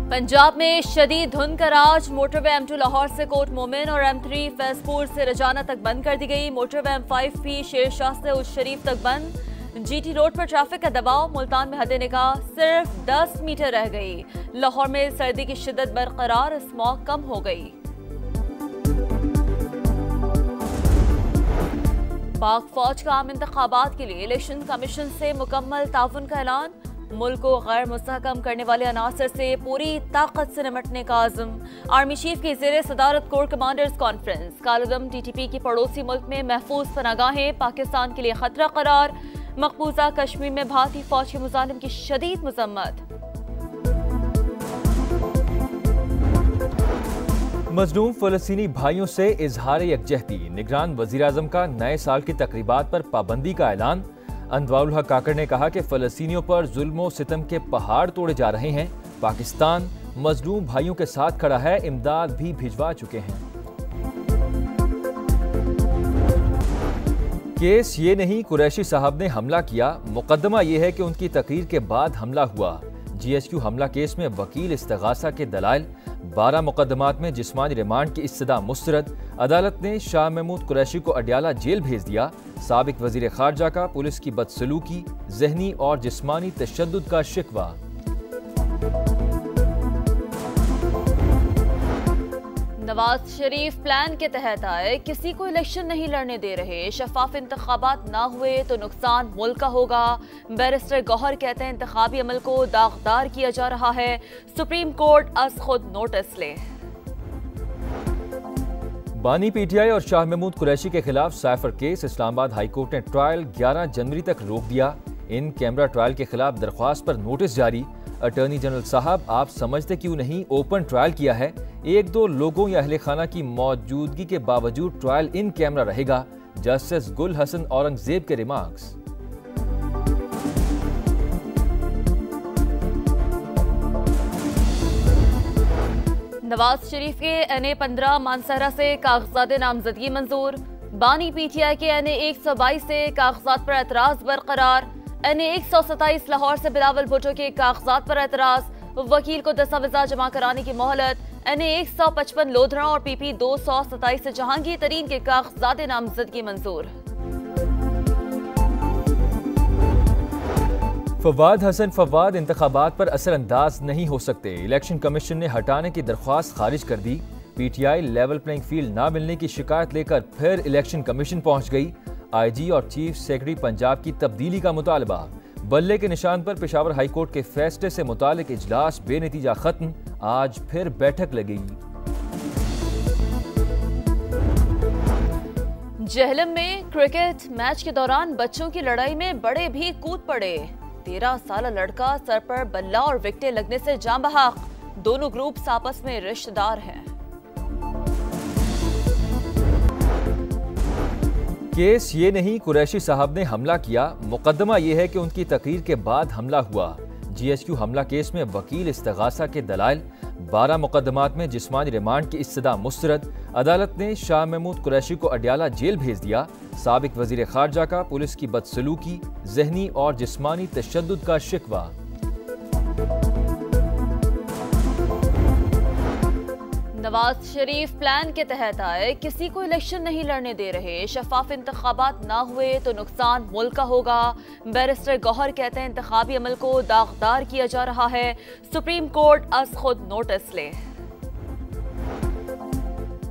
पंजाब में शदीद धुंध का राज। मोटरवे M2 लाहौर से कोट मोमिन और M3 फैजपुर से रजाना तक बंद कर दी गई। मोटरवे M5 भी शेरशाह से उस शरीफ तक बंद। GT रोड पर ट्रैफिक का दबाव। मुल्तान में हद निगाह सिर्फ 10 मीटर रह गई। लाहौर में सर्दी की शिद्दत बरकरार, स्मॉग कम हो गई। पाक फौज का आम इंतखाबात के लिए इलेक्शन कमीशन से मुकम्मल ताउन का ऐलान। मुल्क को गैर मुस्तहकम करने वाले अनासर से पूरी ताकत से निपटने का आज़म। आर्मी चीफ की ज़ेरे सदारत कोर कमांडर्स कॉन्फ्रेंस। कालदम TTP की पड़ोसी मुल्क में महफूज पनागाहें पाकिस्तान के लिए खतरा करार। मकबूजा कश्मीर में भारतीय फौज के मुजालिम की शदीद मजम्मत। मजलूम फ़लस्तीनी भाइयों से इजहार यकजहती। निगरान वज़ीर-ए-आज़म का नए साल की तकरीबात पर पाबंदी का ऐलान। अंदवाउल हक काकड़ ने कहा कि फ़लस्तीनियों पर जुल्म सितम के पहाड़ तोड़े जा रहे हैं। पाकिस्तान मजलूम भाइयों के साथ खड़ा है, इमदाद भी भिजवा चुके हैं। केस ये नहीं कुरैशी साहब ने हमला किया, मुकदमा ये है कि उनकी तकरीर के बाद हमला हुआ। GHQ हमला केस में वकील इस्तिगासा के दलाइल। 12 मुकदमात में जिस्मानी रिमांड की इस्तदा मुस्तरद। अदालत ने शाह महमूद कुरैशी को अडयाला जेल भेज दिया। साबिक वजीर खारजा का पुलिस की बदसलूकी, जहनी और जिस्मानी तशद्दुद का शिकवा। नवाज शरीफ प्लान के तहत आए, किसी को इलेक्शन नहीं लड़ने दे रहे। शफाफ इंतखाबात ना हुए तो नुकसान मुल्क का होगा। बैरिस्टर गौहर कहते हैं इंतखाबी अमल को दागदार किया जा रहा है। सुप्रीम कोर्ट अज खुद नोटिस ले। बानी PTI और शाह महमूद कुरैशी के खिलाफ cipher case. Islamabad high court ने ट्रायल 11 जनवरी तक रोक दिया। इन कैमरा ट्रायल के खिलाफ दरख्वास्त पर नोटिस जारी। अटॉर्नी जनरल साहब, आप समझते क्यों नहीं ओपन ट्रायल किया है? 1-2 लोगों या अहले खाना की मौजूदगी के बावजूद ट्रायल इन कैमरा रहेगा। जस्टिस गुल हसन औरंगजेब के रिमार्क्स। नवाज शरीफ के NA-15 मानसहरा से कागजात नामजदगी मंजूर। बानी PTI के NA-122 से कागजात पर एतराज बरकरार। NA-127 लाहौर से बिलावल भुट्टो के कागजात पर एतराज। वकील को दस्तावेज़ात जमा कराने की मोहलत। NA-155 लोधरा और PP 227 से जहांगीर तरीन के कागजात नामजदगी मंजूर। फवाद हसन फवाद इंतखाबात पर असरअंदाज नहीं हो सकते। इलेक्शन कमीशन ने हटाने की दरख्वास्त खारिज कर दी। PTI लेवल प्लेइंग फील्ड ना मिलने की शिकायत लेकर फिर इलेक्शन कमीशन पहुंच गई। IG और चीफ सेक्रेटरी पंजाब की तब्दीली का मुतालबा। बल्ले के निशान पर पेशावर हाई कोर्ट के फैसले से मुतालिक इजलास बेनतीजा खत्म। आज फिर बैठक लगेगी। जहलम में क्रिकेट मैच के दौरान बच्चों की लड़ाई में बड़े भी कूद पड़े। 13 साला लड़का सर पर बल्ला और विकेटें लगने से जान बहक। दोनों ग्रुप्स आपस में रिश्तेदार हैं। केस ये नहीं कुरैशी साहब ने हमला किया, मुकदमा ये है कि उनकी तकरीर के बाद हमला हुआ। GHQ हमला केस में वकील इस्तिगासा के दलाइल। 12 मुकदमात में जिस्मानी रिमांड की इस्तदा मुस्तरद। अदालत ने शाह महमूद कुरैशी को अडयाला जेल भेज दिया। साबिक वजीर खारजा का पुलिस की बदसलूकी, जहनी और जिस्मानी तशद्दुद का शिकवा। नवाज शरीफ प्लान के तहत आए, किसी को इलेक्शन नहीं लड़ने दे रहे। शफाफ इंतखाबात ना हुए तो नुकसान मुल्क का होगा। बैरिस्टर गौहर कहते हैं इंतखाबी अमल को दागदार किया जा रहा है। सुप्रीम कोर्ट अज खुद नोटिस ले।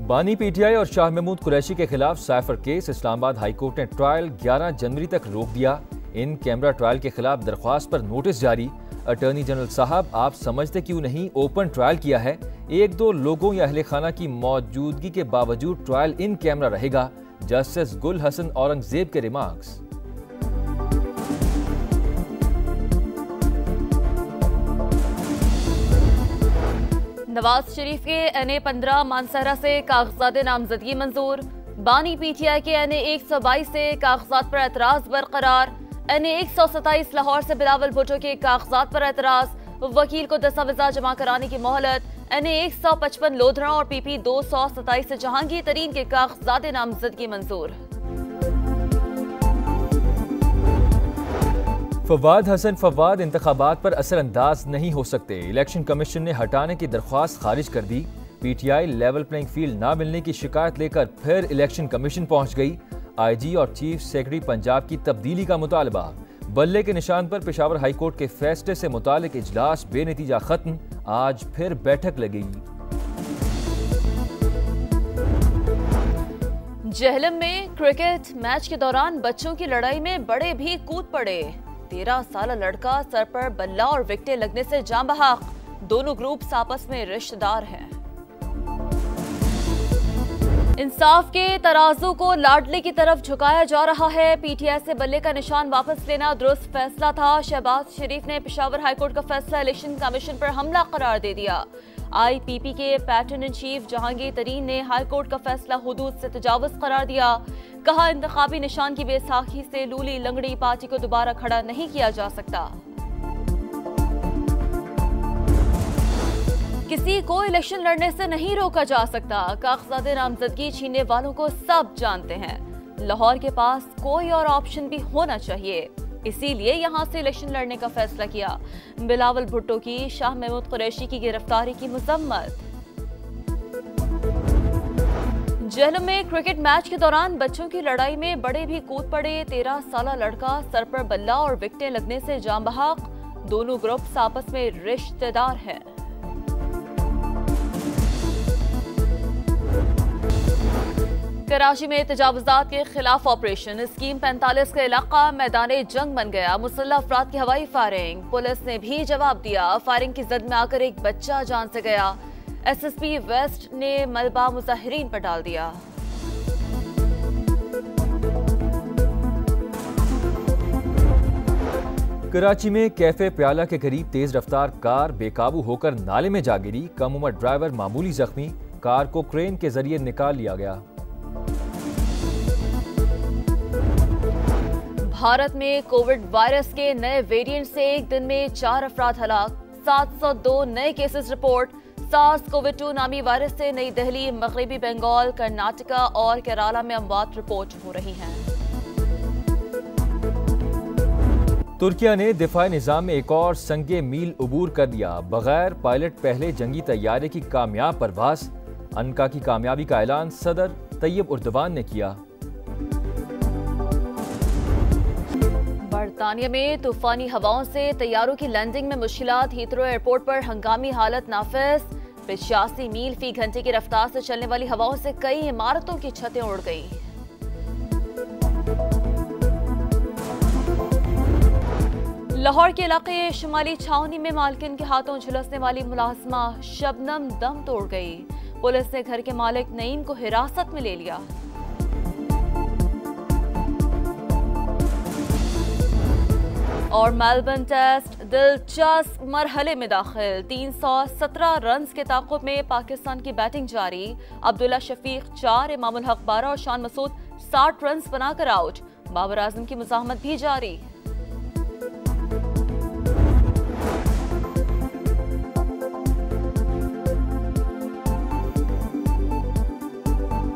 बानी PTI और शाह महमूद कुरैशी के खिलाफ cipher case. Islamabad high court ने ट्रायल 11 जनवरी तक रोक दिया। इन कैमरा ट्रायल के खिलाफ दरख्वास्त पर नोटिस जारी। अटॉर्नी जनरल साहब, आप समझते क्यों नहीं ओपन ट्रायल किया है? 1-2 लोगों या अहले खाना की मौजूदगी के बावजूद ट्रायल इन कैमरा रहेगा। जस्टिस गुल हसन औरंगजेब के रिमार्क्स। नवाज शरीफ के NA-15 मानसहरा से कागजात नामजदगी मंजूर। बानी PTI के NA-122 से कागजात पर एतराज बरकरार। NA-127 लाहौर से बिलावल भुट्टो के कागजात पर एतराज। वकील को दस्तावेज़ात जमा कराने की मोहलत। NA-155 लोधरा और PP 227 से जहांगीर तरीन के कागजात नामजदगी मंजूर। फवाद हसन फवाद इंतखाबात पर असरअंदाज नहीं हो सकते। इलेक्शन कमीशन ने हटाने की दरख्वास्त खारिज कर दी। पीटीआई लेवल प्लेइंग फील्ड ना मिलने की शिकायत लेकर फिर इलेक्शन कमीशन पहुंच गई। आईजी और चीफ सेक्रेटरी पंजाब की तब्दीली का मुतालबा। बल्ले के निशान पर पेशावर हाईकोर्ट के फैसले से मुतालिक इजलास बेनतीजा खत्म। आज फिर बैठक लगेगी। जेहलम में क्रिकेट मैच के दौरान बच्चों की लड़ाई में बड़े भी कूद पड़े। 13 साल लड़का सर पर बल्ला और विकेटें लगने से जान बहक। दोनों ग्रुप्स आपस में रिश्तेदार हैं। इंसाफ के तराजू को लाडली की तरफ झुकाया जा रहा है। पीटीआई से बल्ले का निशान वापस लेना दुरुस्त फैसला था। शहबाज शरीफ ने पेशावर हाईकोर्ट का फैसला इलेक्शन कमीशन पर हमला करार दे दिया। आईपीपी के पैटर्न इन चीफ जहांगीर तरीन ने हाईकोर्ट का फैसला हुदूद से तजावुज करार दिया। कहा, इंतखाबी निशान की बेसाखी से लूली लंगड़ी पार्टी को दोबारा खड़ा नहीं किया जा सकता। किसी को इलेक्शन लड़ने से नहीं रोका जा सकता। कागजात नामजदगी छीनने वालों को सब जानते हैं। लाहौर के पास कोई और ऑप्शन भी होना चाहिए, इसीलिए यहां से इलेक्शन लड़ने का फैसला किया। बिलावल भुट्टो की शाह महमूद कुरैशी की गिरफ्तारी की मजम्मत। जेहलम में क्रिकेट मैच के दौरान बच्चों की लड़ाई में बड़े भी कूद पड़े। 13 साल लड़का सर पर बल्ला और विकेटें लगने से जान बहक। दोनों ग्रुप्स आपस में रिश्तेदार हैं। कराची में तजावुजात के खिलाफ ऑपरेशन। स्कीम 45 का इलाका मैदान जंग बन गया। मुसल्लह अफराद की हवाई फायरिंग। पुलिस ने भी जवाब दिया। फायरिंग की जद में आकर एक बच्चा जान से गया। एसएसपी वेस्ट ने मलबा मुजाहिरीन पर डाल दिया। कराची में कैफे प्याला के करीब तेज रफ्तार कार बेकाबू होकर नाले में जा गिरी। कम उम्र ड्राइवर मामूली जख्मी। कार को क्रेन के जरिए निकाल लिया गया। भारत में कोविड वायरस के नए वेरिएंट से एक दिन में 4 अफराद हलाक। 702 नए केसेस रिपोर्ट। SARS-CoV-2 नामी वायरस से नई दिल्ली, मगरबी बंगाल, कर्नाटका और केरला में अमवात रिपोर्ट हो रही हैं। तुर्किया ने दिफाई निजाम में एक और संगे मील उबूर कर दिया। बगैर पायलट पहले जंगी तैयारे की कामयाब परवाज। अनका की कामयाबी का ऐलान सदर तैयब उर्दवान ने किया। बरतानिया में तूफानी हवाओं से तैयारों की लैंडिंग में मुश्किलात। हीथ्रो एयरपोर्ट पर हंगामी हालत नाफिज। 85 मील फी घंटे की रफ्तार से चलने वाली हवाओं से कई इमारतों की छतें उड़ गई। लाहौर के इलाके शुमाली छावनी में मालकिन के हाथों झुलसने वाली मुलाजमा शबनम दम तोड़ गई। पुलिस ने घर के मालिक नईम को हिरासत में ले लिया। और मेलबर्न टेस्ट दिलचस्प मरहले में दाखिल। 317 रन्स के ताक़ुब में पाकिस्तान की बैटिंग जारी। अब्दुल्ला शफीक 4, इमामुल हक 12 और शान मसूद 60 रन्स बनाकर आउट। बाबर आजम की मुज़ाहमत भी जारी।